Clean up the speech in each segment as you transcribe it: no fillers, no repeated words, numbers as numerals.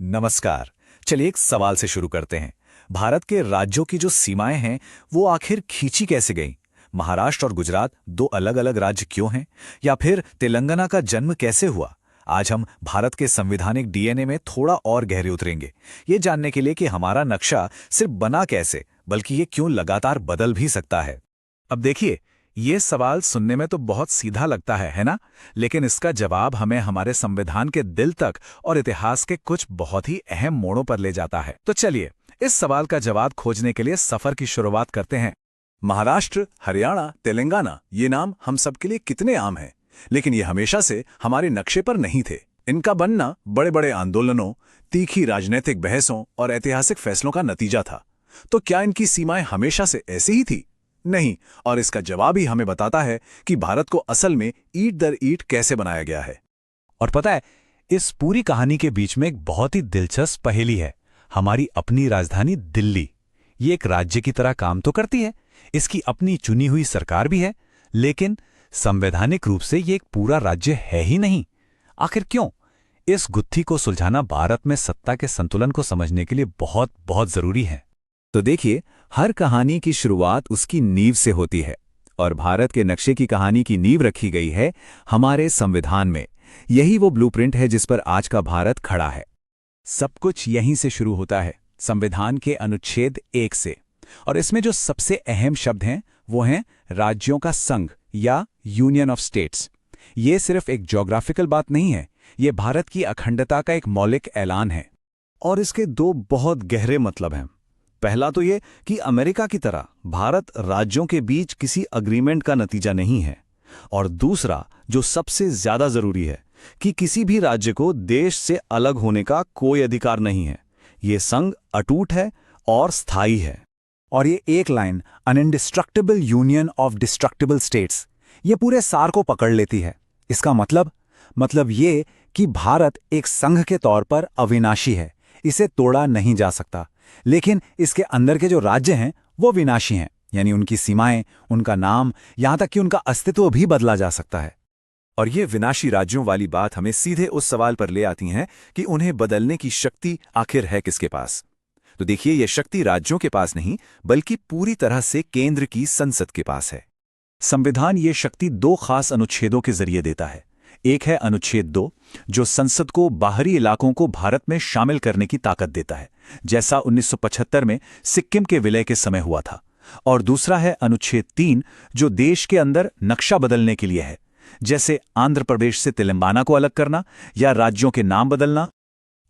नमस्कार। चलिए एक सवाल से शुरू करते हैं। भारत के राज्यों की जो सीमाएं हैं वो आखिर खींची कैसे गईं? महाराष्ट्र और गुजरात दो अलग-अलग राज्य क्यों हैं? या फिर तेलंगाना का जन्म कैसे हुआ? आज हम भारत के संवैधानिक डीएनए में थोड़ा और गहरे उतरेंगे, ये जानने के लिए कि हमारा नक्शा सिर्फ बना कैसे, बल्कि ये क्यों लगातार बदल भी सकता है। अब देखिए, ये सवाल सुनने में तो बहुत सीधा लगता है ना? लेकिन इसका जवाब हमें हमारे संविधान के दिल तक और इतिहास के कुछ बहुत ही अहम मोड़ों पर ले जाता है। तो चलिए, इस सवाल का जवाब खोजने के लिए सफर की शुरुआत करते हैं। महाराष्ट्र, हरियाणा, तेलंगाना ये नाम हम सबके लिए कितने आम हैं, लेकिन ये हमेशा से हमारे नक्शे पर नहीं थे। इनका बनना बड़े बड़े आंदोलनों, तीखी राजनीतिक बहसों और ऐतिहासिक फैसलों का नतीजा था। तो क्या इनकी सीमाएं हमेशा से ऐसी ही थी? नहीं, और इसका जवाब ही हमें बताता है कि भारत को असल में ईंट दर ईंट कैसे बनाया गया है। और पता है, इस पूरी कहानी के बीच में एक बहुत ही दिलचस्प पहेली है। हमारी अपनी राजधानी दिल्ली, ये एक राज्य की तरह काम तो करती है, इसकी अपनी चुनी हुई सरकार भी है, लेकिन संवैधानिक रूप से ये एक पूरा राज्य है ही नहीं। आखिर क्यों? इस गुत्थी को सुलझाना भारत में सत्ता के संतुलन को समझने के लिए बहुत बहुत जरूरी है। तो देखिए, हर कहानी की शुरुआत उसकी नींव से होती है, और भारत के नक्शे की कहानी की नींव रखी गई है हमारे संविधान में। यही वो ब्लूप्रिंट है जिस पर आज का भारत खड़ा है। सब कुछ यहीं से शुरू होता है, संविधान के अनुच्छेद 1 से। और इसमें जो सबसे अहम शब्द हैं वो हैं राज्यों का संघ या यूनियन ऑफ स्टेट्स। ये सिर्फ एक ज्योग्राफिकल बात नहीं है, ये भारत की अखंडता का एक मौलिक ऐलान है। और इसके दो बहुत गहरे मतलब हैं। पहला तो ये कि अमेरिका की तरह भारत राज्यों के बीच किसी अग्रीमेंट का नतीजा नहीं है, और दूसरा जो सबसे ज्यादा जरूरी है कि किसी भी राज्य को देश से अलग होने का कोई अधिकार नहीं है। ये संघ अटूट है और स्थायी है। और ये एक line, an indestructible union of destructible states, ये पूरे सार को पकड़ लेती है। इसका मतलब ये कि भारत एक संघ के तौर पर अविनाशी है, इसे तोड़ा नहीं जा सकता। लेकिन इसके अंदर के जो राज्य हैं वो विनाशी हैं, यानी उनकी सीमाएं, उनका नाम, यहां तक कि उनका अस्तित्व भी बदला जा सकता है। और ये विनाशी राज्यों वाली बात हमें सीधे उस सवाल पर ले आती है कि उन्हें बदलने की शक्ति आखिर है किसके पास। तो देखिए, ये शक्ति राज्यों के पास नहीं, बल्कि पूरी तरह से केंद्र की संसद के पास है। संविधान ये शक्ति दो खास अनुच्छेदों के जरिए देता है। एक है अनुच्छेद 2, जो संसद को बाहरी इलाकों को भारत में शामिल करने की ताकत देता है, जैसा 1975 में सिक्किम के विलय के समय हुआ था। और दूसरा है अनुच्छेद 3, जो देश के अंदर नक्शा बदलने के लिए है, जैसे आंध्र प्रदेश से तेलंगाना को अलग करना या राज्यों के नाम बदलना।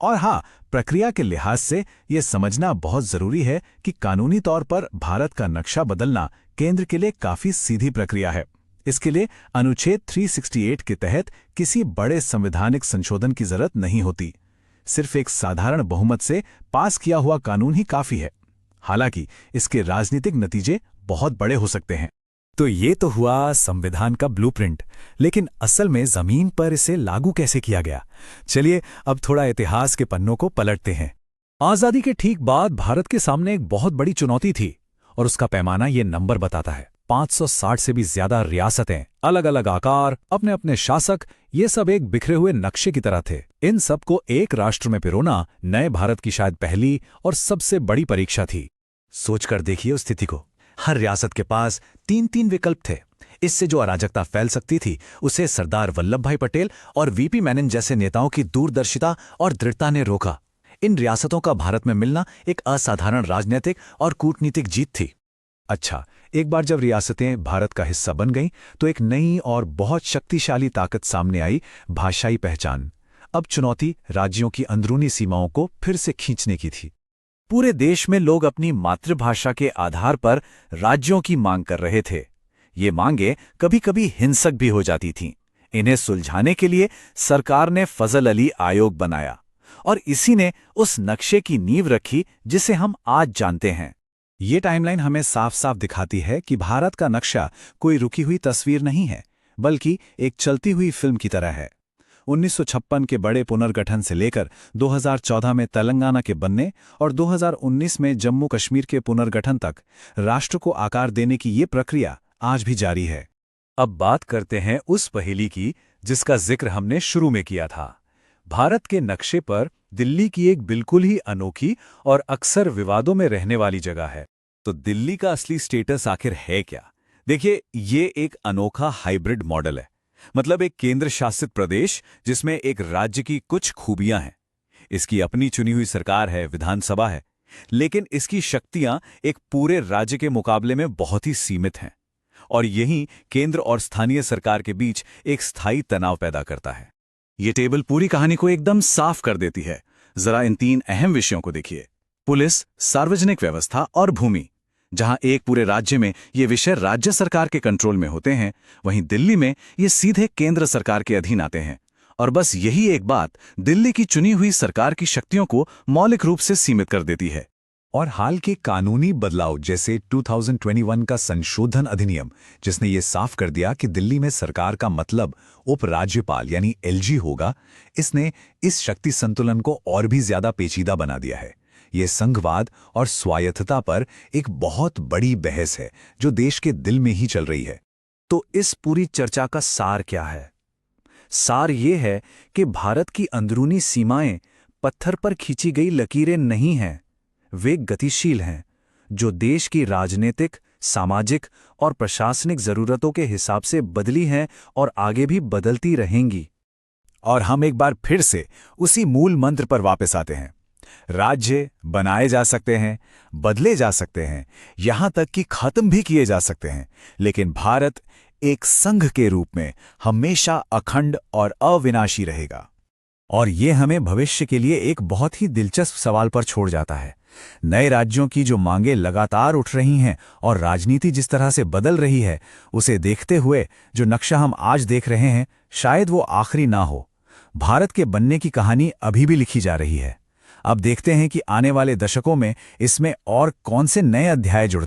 और हाँ, प्रक्रिया के लिहाज से यह समझना बहुत जरूरी है कि कानूनी तौर पर भारत का नक्शा बदलना केंद्र के लिए काफी सीधी प्रक्रिया है। इसके लिए अनुच्छेद 368 के तहत किसी बड़े संवैधानिक संशोधन की जरूरत नहीं होती। सिर्फ एक साधारण बहुमत से पास किया हुआ कानून ही काफी है। हालांकि इसके राजनीतिक नतीजे बहुत बड़े हो सकते हैं। तो ये तो हुआ संविधान का ब्लूप्रिंट, लेकिन असल में जमीन पर इसे लागू कैसे किया गया? चलिए अब थोड़ा इतिहास के पन्नों को पलटते हैं। आजादी के ठीक बाद भारत के सामने एक बहुत बड़ी चुनौती थी, और उसका पैमाना ये नंबर बताता है। 560 से भी ज्यादा रियासतें, अलग अलग आकार, अपने अपने शासक, ये सब एक बिखरे हुए नक्शे की तरह थे। इन सबको एक राष्ट्र में पिरोना नए भारत की शायद पहली और सबसे बड़ी परीक्षा थी। सोचकर देखिए उस स्थिति को। हर रियासत के पास 3-3 विकल्प थे। इससे जो अराजकता फैल सकती थी, उसे सरदार वल्लभ भाई पटेल और वीपी मेनन जैसे नेताओं की दूरदर्शिता और दृढ़ता ने रोका। इन रियासतों का भारत में मिलना एक असाधारण राजनीतिक और कूटनीतिक जीत थी। अच्छा, एक बार जब रियासतें भारत का हिस्सा बन गईं, तो एक नई और बहुत शक्तिशाली ताकत सामने आई, भाषाई पहचान। अब चुनौती राज्यों की अंदरूनी सीमाओं को फिर से खींचने की थी। पूरे देश में लोग अपनी मातृभाषा के आधार पर राज्यों की मांग कर रहे थे। ये मांगें कभी कभी हिंसक भी हो जाती थीं। इन्हें सुलझाने के लिए सरकार ने फजल अली आयोग बनाया, और इसी ने उस नक्शे की नींव रखी जिसे हम आज जानते हैं। ये टाइमलाइन हमें साफ साफ दिखाती है कि भारत का नक्शा कोई रुकी हुई तस्वीर नहीं है, बल्कि एक चलती हुई फिल्म की तरह है। 1956 के बड़े पुनर्गठन से लेकर 2014 में तेलंगाना के बनने और 2019 में जम्मू कश्मीर के पुनर्गठन तक राष्ट्र को आकार देने की ये प्रक्रिया आज भी जारी है। अब बात करते हैं उस पहेली की जिसका जिक्र हमने शुरू में किया था। भारत के नक्शे पर दिल्ली की एक बिल्कुल ही अनोखी और अक्सर विवादों में रहने वाली जगह है। तो दिल्ली का असली स्टेटस आखिर है क्या? देखिए, ये एक अनोखा हाइब्रिड मॉडल है। मतलब एक केंद्र शासित प्रदेश जिसमें एक राज्य की कुछ खूबियां हैं। इसकी अपनी चुनी हुई सरकार है, विधानसभा है, लेकिन इसकी शक्तियां एक पूरे राज्य के मुकाबले में बहुत ही सीमित हैं। और यही केंद्र और स्थानीय सरकार के बीच एक स्थायी तनाव पैदा करता है। ये टेबल पूरी कहानी को एकदम साफ कर देती है। जरा इन 3 अहम विषयों को देखिए: पुलिस, सार्वजनिक व्यवस्था और भूमि। जहां एक पूरे राज्य में ये विषय राज्य सरकार के कंट्रोल में होते हैं, वहीं दिल्ली में ये सीधे केंद्र सरकार के अधीन आते हैं। और बस यही एक बात दिल्ली की चुनी हुई सरकार की शक्तियों को मौलिक रूप से सीमित कर देती है। और हाल के कानूनी बदलाव जैसे 2021 का संशोधन अधिनियम, जिसने ये साफ कर दिया कि दिल्ली में सरकार का मतलब उपराज्यपाल यानी एलजी होगा, इसने इस शक्ति संतुलन को और भी ज्यादा पेचीदा बना दिया है। ये संघवाद और स्वायत्तता पर एक बहुत बड़ी बहस है जो देश के दिल में ही चल रही है। तो इस पूरी चर्चा का सार क्या है? सार ये है कि भारत की अंदरूनी सीमाएं पत्थर पर खींची गई लकीरें नहीं हैं। वे गतिशील हैं, जो देश की राजनीतिक, सामाजिक और प्रशासनिक जरूरतों के हिसाब से बदली हैं और आगे भी बदलती रहेंगी। और हम एक बार फिर से उसी मूल मंत्र पर वापस आते हैं। राज्य बनाए जा सकते हैं, बदले जा सकते हैं, यहां तक कि खत्म भी किए जा सकते हैं, लेकिन भारत एक संघ के रूप में हमेशा अखंड और अविनाशी रहेगा। और ये हमें भविष्य के लिए एक बहुत ही दिलचस्प सवाल पर छोड़ जाता है। नए राज्यों की जो मांगें लगातार उठ रही हैं और राजनीति जिस तरह से बदल रही है, उसे देखते हुए जो नक्शा हम आज देख रहे हैं, शायद वो आखिरी ना हो। भारत के बनने की कहानी अभी भी लिखी जा रही है। अब देखते हैं कि आने वाले दशकों में इसमें और कौन से नए अध्याय जुड़ते हैं।